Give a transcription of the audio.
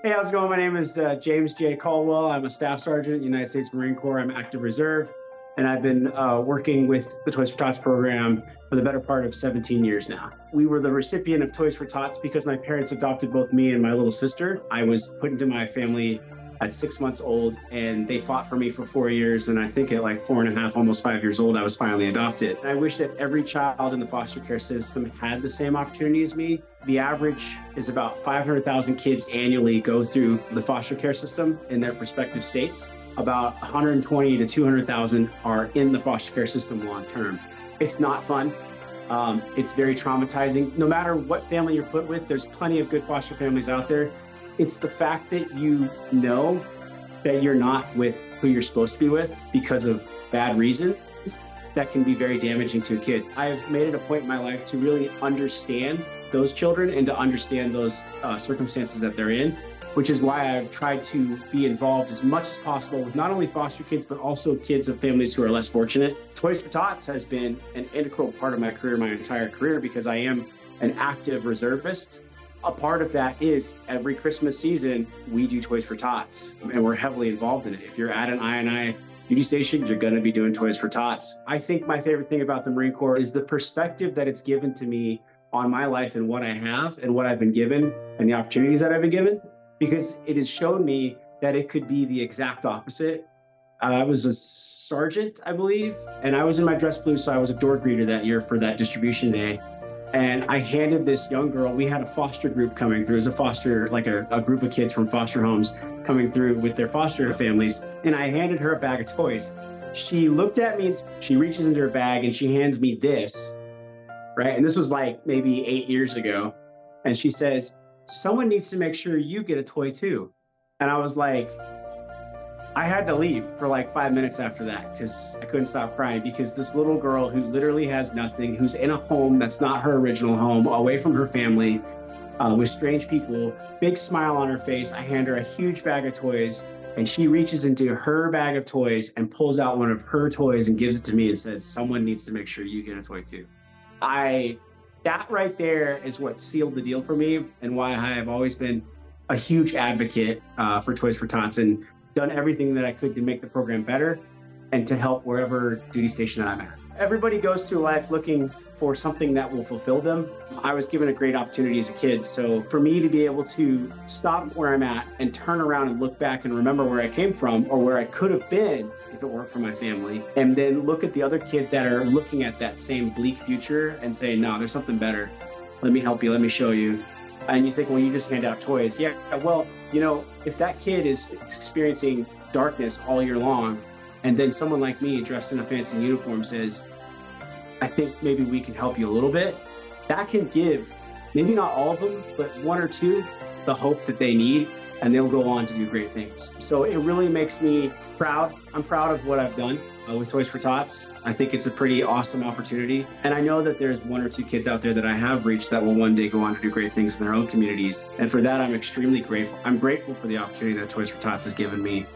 Hey, how's it going? My name is James J. Caldwell. I'm a Staff Sergeant, United States Marine Corps. I'm active reserve, and I've been working with the Toys for Tots program for the better part of 17 years now. We were the recipient of Toys for Tots because my parents adopted both me and my little sister. I was put into my family at 6 months old, and they fought for me for 4 years. And I think at like 4.5, almost 5 years old, I was finally adopted. And I wish that every child in the foster care system had the same opportunity as me. The average is about 500,000 kids annually go through the foster care system in their respective states. About 120 to 200,000 are in the foster care system long term. It's not fun. It's very traumatizing. No matter what family you're put with, there's plenty of good foster families out there. It's the fact that you know that you're not with who you're supposed to be with because of bad reasons that can be very damaging to a kid. I've made it a point in my life to really understand those children and to understand those circumstances that they're in, which is why I've tried to be involved as much as possible with not only foster kids, but also kids of families who are less fortunate. Toys for Tots has been an integral part of my career, my entire career, because I am an active reservist. A part of that is every Christmas season, we do Toys for Tots, and we're heavily involved in it. If you're at an I&I duty station, you're going to be doing Toys for Tots. I think my favorite thing about the Marine Corps is the perspective that it's given to me on my life and what I have and what I've been given and the opportunities that I've been given, because it has shown me that it could be the exact opposite. I was a sergeant, I believe, and I was in my dress blue, so I was a door greeter that year for that distribution day. And I handed this young girl, we had a foster group coming through. It was a foster, like a group of kids from foster homes coming through with their foster families. And I handed her a bag of toys. She looked at me, she reaches into her bag and she hands me this, right? And this was like maybe 8 years ago. And she says, "Someone needs to make sure you get a toy too." And I was like, I had to leave for like 5 minutes after that because I couldn't stop crying, because this little girl who literally has nothing, who's in a home that's not her original home, away from her family, with strange people, big smile on her face. I hand her a huge bag of toys, and she reaches into her bag of toys and pulls out one of her toys and gives it to me and says, "Someone needs to make sure you get a toy too." That right there is what sealed the deal for me, and why I have always been a huge advocate for Toys for Tots, and done everything that I could to make the program better and to help wherever duty station I'm at. Everybody goes through life looking for something that will fulfill them. I was given a great opportunity as a kid, so for me to be able to stop where I'm at and turn around and look back and remember where I came from or where I could have been if it weren't for my family, and then look at the other kids that are looking at that same bleak future and say, "No, there's something better. Let me help you, let me show you." And you think, well, you just hand out toys. Yeah, well, you know, if that kid is experiencing darkness all year long, and then someone like me dressed in a fancy uniform says, "I think maybe we can help you a little bit," that can give, maybe not all of them, but one or two, the hope that they need, and they'll go on to do great things. So it really makes me proud. I'm proud of what I've done with Toys for Tots. I think it's a pretty awesome opportunity. And I know that there's one or two kids out there that I have reached that will one day go on to do great things in their own communities. And for that, I'm extremely grateful. I'm grateful for the opportunity that Toys for Tots has given me.